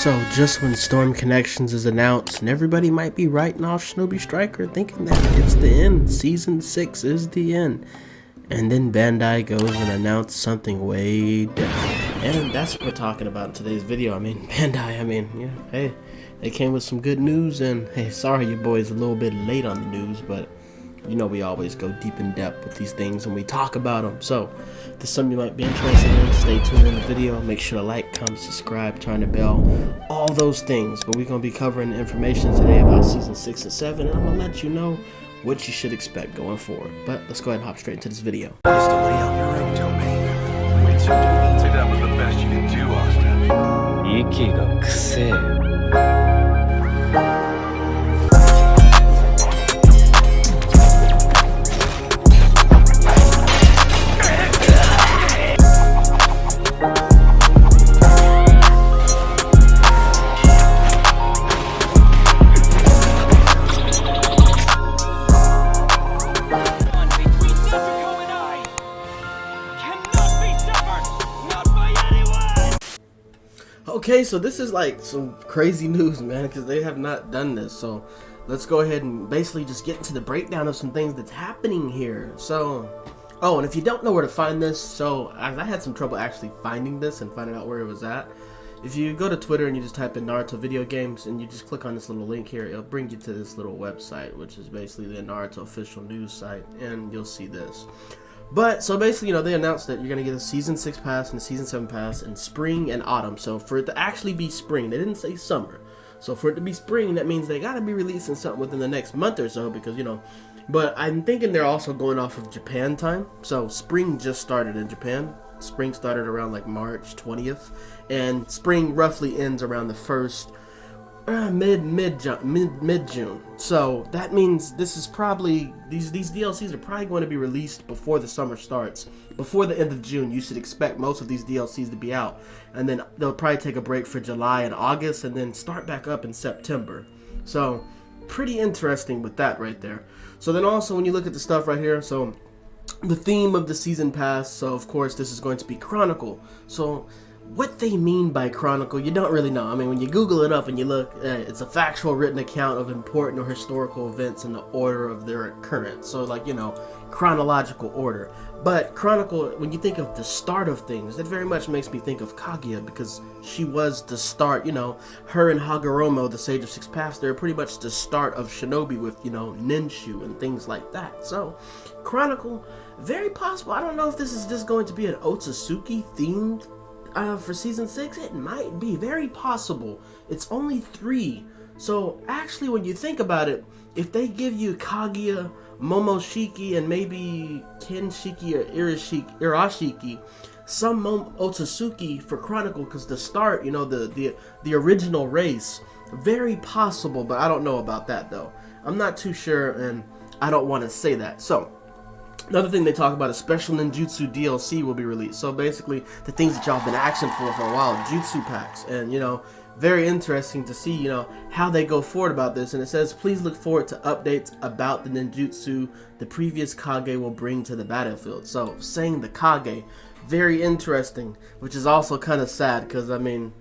So just when Storm Connections is announced and everybody might be writing off Shinobi Striker thinking that it's the end, season 6 is the end, and then Bandai goes and announces something way different. And that's what we're talking about in today's video. Bandai, hey, they came with some good news, and hey, sorry your boy's a little bit late on the news, but you know we always go deep in depth with these things and we talk about them. So if there's something you might be interested in, stay tuned in the video. Make sure to like, comment, subscribe, turn the bell, all those things. But we're going to be covering the information today about season 6 and 7, and I'm going to let you know what you should expect going forward. But let's go ahead and hop straight into this video. Just to lay out your own domain. Rinse your domain. Say that was the best you could do, Austin. 息がくせえ。Okay, so this is like some crazy news, man, because they have not done this. So let's go ahead and basically just get into the breakdown of some things that's happening here. So, oh, and if you don't know where to find this, so I had some trouble actually finding this and finding out where it was at. If you go to Twitter and you just type in Naruto video games and you just click on this little link here, it'll bring you to this little website, which is basically the Naruto official news site, and you'll see this. But, so basically, you know, they announced that you're going to get a Season 6 pass and a Season 7 pass in spring and autumn. So, for it to actually be spring, they didn't say summer. So, for it to be spring, that means they got to be releasing something within the next month or so because, you know, but I'm thinking they're also going off of Japan time. So, spring just started in Japan. Spring started around like March 20th. And spring roughly ends around the 1st, mid-June. So that means this is probably these DLCs are probably going to be released before the summer starts. Before the end of June, you should expect most of these DLCs to be out, and then they'll probably take a break for July and August, and then start back up in September. So pretty interesting with that right there. So then also when you look at the stuff right here, so the theme of the season pass. So of course this is going to be Chronicle. So what they mean by Chronicle, you don't really know. I mean, when you Google it up and you look, it's a factual written account of important or historical events in the order of their occurrence. So, like, you know, chronological order. But Chronicle, when you think of the start of things, that very much makes me think of Kaguya because she was the start, you know, her and Hagoromo, the Sage of Six Paths, they're pretty much the start of Shinobi with, you know, Ninshu and things like that. So, Chronicle, very possible. I don't know if this is just going to be an Otsutsuki themed for season 6, it might be very possible. It's only 3, so actually when you think about it, if they give you Kaguya, Momoshiki, and maybe Kenshiki or Irashiki, some Otsutsuki for Chronicle, because the start, you know, the original race, very possible, but I don't know about that though. I'm not too sure, and I don't want to say that. So another thing they talk about is Special Ninjutsu DLC will be released. So basically, the things that y'all have been asking for a while, Jutsu packs. And, you know, very interesting to see, you know, how they go forward about this. And it says, please look forward to updates about the ninjutsu the previous Kage will bring to the battlefield. So, saying the Kage, very interesting, which is also kind of sad because, I mean,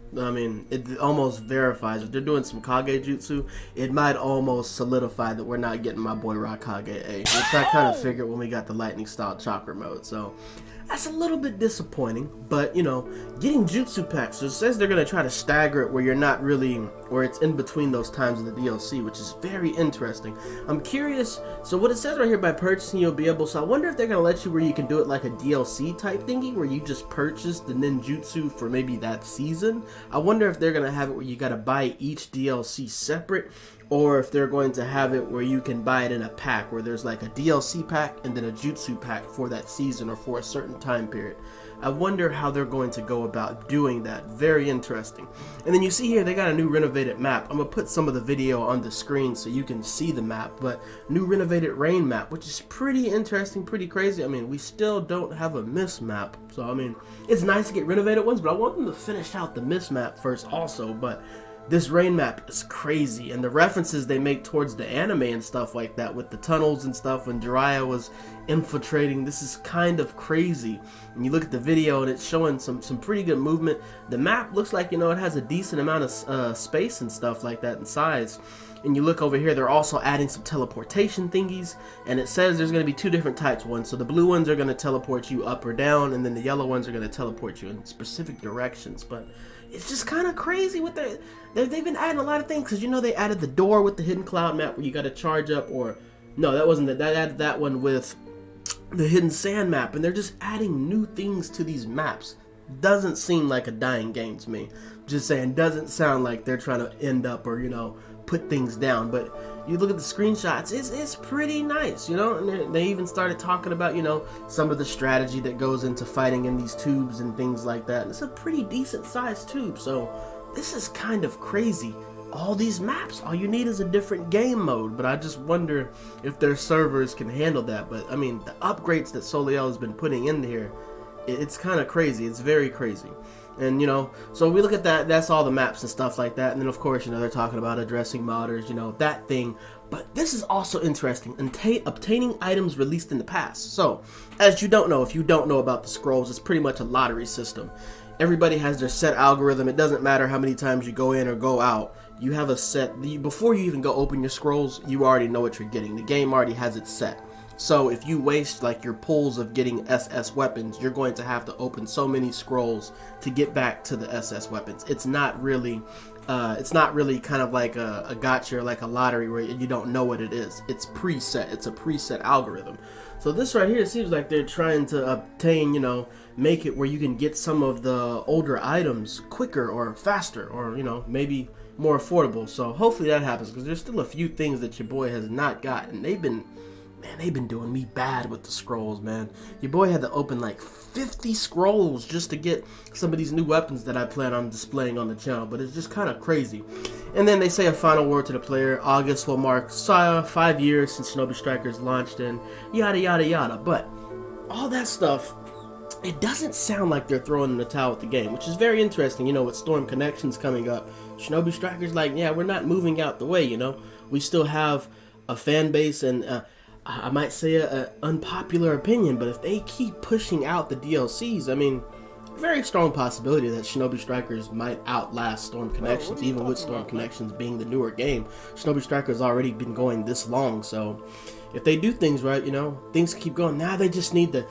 it almost verifies if they're doing some Kage Jutsu, it might almost solidify that we're not getting my boy Raikage A, which I kind of figured when we got the lightning style chakra mode. So that's a little bit disappointing, but you know, getting Jutsu packs, so it says they're going to try to stagger it where you're not really, where it's in between those times of the DLC, which is very interesting. I'm curious, so what it says right here, by purchasing you'll be able, so I wonder if they're going to let you where you can do it like a DLC type thingy, where you just purchase the ninjutsu for maybe that season. I wonder if they're going to have it where you got to buy each DLC separate, or if they're going to have it where you can buy it in a pack, where there's like a DLC pack and then a Jutsu pack for that season or for a certain time period. I wonder how they're going to go about doing that. Very interesting. And then you see here they got a new renovated map. I'm going to put some of the video on the screen so you can see the map, but new renovated rain map, which is pretty interesting, pretty crazy. I mean, we still don't have a mist map, so I mean, it's nice to get renovated ones, but I want them to finish out the mist map first also. But this rain map is crazy, and the references they make towards the anime and stuff like that with the tunnels and stuff when Jiraiya was infiltrating, this is kind of crazy. And you look at the video and it's showing some pretty good movement. The map looks like, you know, it has a decent amount of space and stuff like that in size. And you look over here, they're also adding some teleportation thingies, and it says there's going to be 2 different types. One, so the blue ones are going to teleport you up or down, and then the yellow ones are going to teleport you in specific directions. But it's just kind of crazy with they've been adding a lot of things, because you know they added the door with the hidden cloud map where you got to charge up, or no, that wasn't it. That added that one with the hidden sand map, and they're just adding new things to these maps. Doesn't seem like a dying game to me. Just saying, doesn't sound like they're trying to end up or, you know, put things down. But you look at the screenshots, it's pretty nice, you know. And they even started talking about, you know, some of the strategy that goes into fighting in these tubes and things like that. And it's a pretty decent sized tube, so this is kind of crazy. All these maps, all you need is a different game mode, but I just wonder if their servers can handle that. But I mean, the upgrades that Soleil has been putting in here, it's kind of crazy. It's very crazy. And, you know, so we look at that, that's all the maps and stuff like that. And then, of course, you know, they're talking about addressing modders, you know, that thing. But this is also interesting, obtaining items released in the past. So, as you don't know, if you don't know about the scrolls, it's pretty much a lottery system. Everybody has their set algorithm. It doesn't matter how many times you go in or go out. You have a set, before you even go open your scrolls, you already know what you're getting. The game already has it set. So if you waste like your pulls of getting SS weapons, you're going to have to open so many scrolls to get back to the SS weapons. It's not really kind of like a gotcha or like a lottery where you don't know what it is. It's preset. It's a preset algorithm. So this right here seems like they're trying to obtain, you know, make it where you can get some of the older items quicker or faster, or, you know, maybe more affordable. So hopefully that happens, because there's still a few things that your boy has not gotten. They've been doing me bad with the scrolls, man. Your boy had to open like 50 scrolls just to get some of these new weapons that I plan on displaying on the channel, but it's just kind of crazy. And then they say a final word to the player. August will mark 5 years since Shinobi Striker's launched, and yada yada yada. But all that stuff, it doesn't sound like they're throwing in the towel with the game, which is very interesting. You know, with Storm Connections coming up, Shinobi Striker's like, yeah, we're not moving out the way, you know. We still have a fan base, and I might say an unpopular opinion, but if they keep pushing out the DLCs, I mean, very strong possibility that Shinobi Strikers might outlast Storm Connections, even with Storm Connections being the newer game. Shinobi Striker's already been going this long, so if they do things right, you know, things keep going. Now they just need they're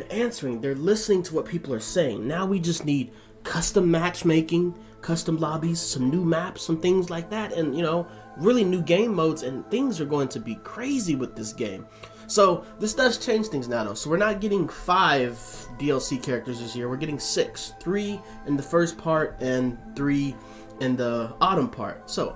answering, they're listening to what people are saying. Now we just need custom matchmaking, custom lobbies, some new maps, some things like that, and, you know, really new game modes, and things are going to be crazy with this game. So this does change things now, though. So we're not getting 5 DLC characters this year. We're getting 6. 3 in the first part and 3 in the autumn part. So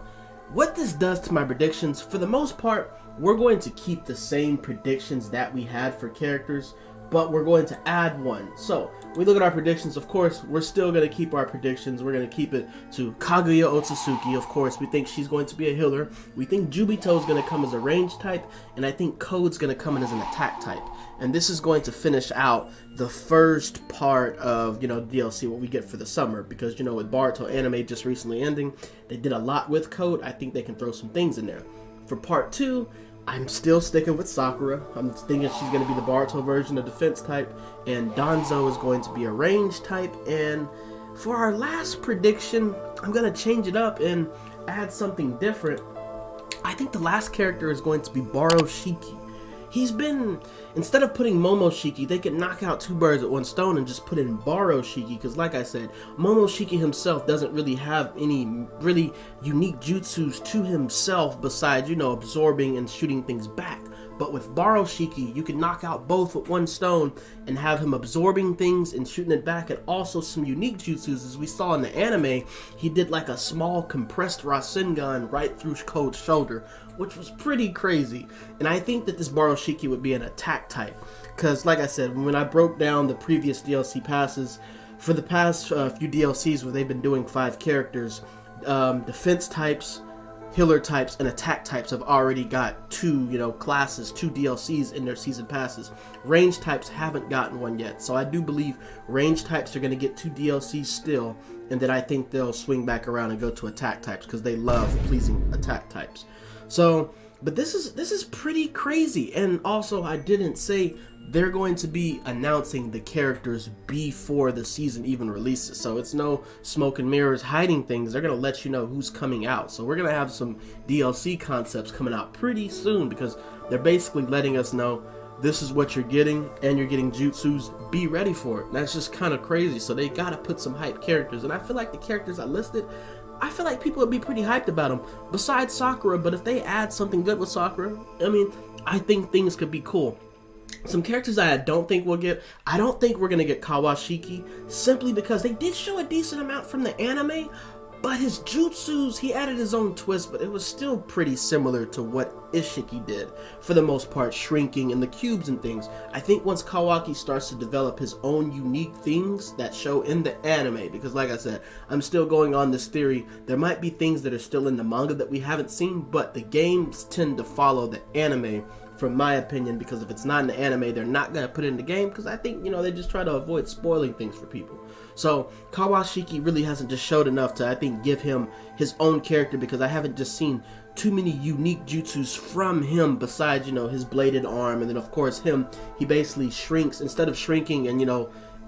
what this does to my predictions, for the most part, we're going to keep the same predictions that we had for characters, but we're going to add one. So we look at our predictions. Of course, we're still going to keep our predictions. We're going to keep it to Kaguya Otsutsuki. Of course, we think she's going to be a healer. We think Jubito is going to come as a range type, and I think Code's going to come in as an attack type. And this is going to finish out the first part of, you know, DLC, what we get for the summer, because, you know, with Boruto anime just recently ending, they did a lot with Code. I think they can throw some things in there. For part 2, I'm still sticking with Sakura. I'm thinking she's going to be the Boruto version of defense type, and Danzo is going to be a range type. And for our last prediction, I'm going to change it up and add something different. I think the last character is going to be Baroshiki. He's been, instead of putting Momoshiki, they could knock out 2 birds with 1 stone and just put in Baroshiki, because like I said, Momoshiki himself doesn't really have any really unique jutsus to himself besides, you know, absorbing and shooting things back. But with Baroshiki, you can knock out both with 1 stone and have him absorbing things and shooting it back, and also some unique jutsus. As we saw in the anime, he did like a small compressed Rasengan right through Code's shoulder, which was pretty crazy. And I think that this Baroshiki would be an attack type, because like I said, when I broke down the previous DLC passes, for the past few DLCs where they've been doing 5 characters, defense types, healer types and attack types have already got 2 classes, 2 DLCs in their season passes. Range types haven't gotten one yet, so I do believe range types are going to get 2 DLCs still, and then I think they'll swing back around and go to attack types because they love pleasing attack types. So, but this is pretty crazy. And also, I didn't say they're going to be announcing the characters before the season even releases. So it's no smoke and mirrors hiding things. They're going to let you know who's coming out. So we're going to have some DLC concepts coming out pretty soon, because they're basically letting us know this is what you're getting, and you're getting jutsus. Be ready for it. That's just kind of crazy. So they got to put some hype characters. And I feel like the characters I listed, I feel like people would be pretty hyped about them, besides Sakura. But if they add something good with Sakura, I mean, I think things could be cool. Some characters I don't think we'll get, I don't think we're going to get Kawashiki, simply because they did show a decent amount from the anime, but his jutsus, he added his own twist, but it was still pretty similar to what Ishiki did, for the most part, shrinking and the cubes and things. I think once Kawaki starts to develop his own unique things that show in the anime, because like I said, I'm still going on this theory, there might be things that are still in the manga that we haven't seen, but the games tend to follow the anime, from my opinion, because if it's not in the anime, they're not going to put it in the game, because I think, they just try to avoid spoiling things for people. So Kawashiki really hasn't just showed enough to, I think, give him his own character, because I haven't just seen too many unique jutsus from him besides, his bladed arm. And then of course he basically shrinks, instead of shrinking and,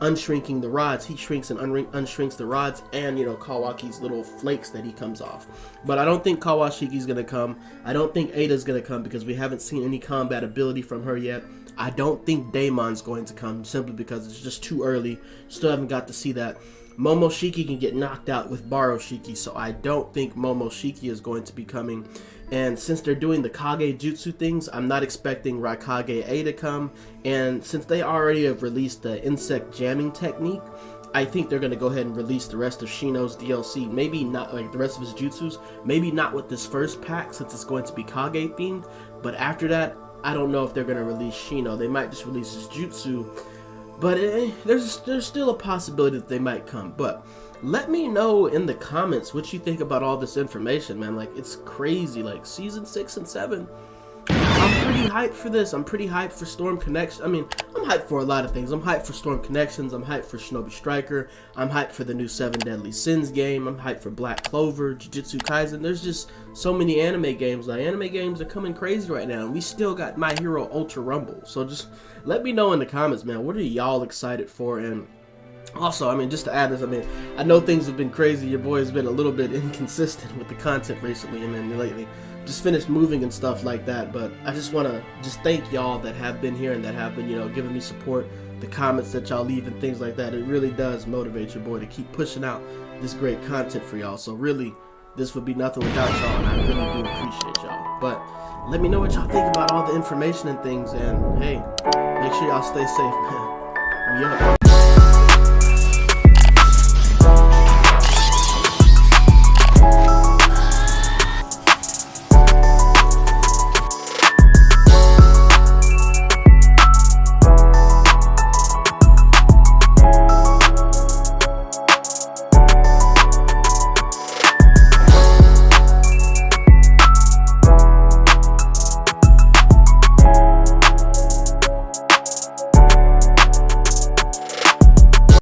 unshrinking the rods, he shrinks and unshrinks the rods, and Kawaki's little flakes that he comes off. But I don't think Kawashiki's gonna come. I don't think Ada's gonna come, because we haven't seen any combat ability from her yet. I don't think Daemon's going to come, simply because it's just too early. Still haven't got to see that. Momoshiki can get knocked out with Baroshiki, so I don't think Momoshiki is going to be coming. And since they're doing the Kage Jutsu things, I'm not expecting Raikage A to come. And since they already have released the insect jamming technique, I think they're going to go ahead and release the rest of Shino's DLC. Maybe not like the rest of his jutsus. Maybe not with this first pack, since it's going to be Kage themed. But after that, I don't know if they're going to release Shino. They might just release his jutsu. But there's still a possibility that they might come. But let me know in the comments what you think about all this information, man. Like, it's crazy. Like, season 6 and 7, I'm pretty hyped for this. I'm pretty hyped for Storm Connection. I mean, I'm hyped for a lot of things. I'm hyped for Storm Connections. I'm hyped for Shinobi Striker. I'm hyped for the new 7 Deadly Sins game. I'm hyped for Black Clover, Jujutsu Kaisen. There's just so many anime games. Like, anime games are coming crazy right now, and we still got My Hero Ultra Rumble. So just let me know in the comments, man. What are y'all excited for? And also, I mean, just to add this, I mean, I know things have been crazy. Your boy has been a little bit inconsistent with the content recently, and then lately. Just finished moving and stuff like that, but I just want to thank y'all that have been here and that have been, giving me support, the comments that y'all leave and things like that. It really does motivate your boy to keep pushing out this great content for y'all. So really, this would be nothing without y'all, and I really do appreciate y'all. But let me know what y'all think about all the information and things, and hey, make sure y'all stay safe, man. We up.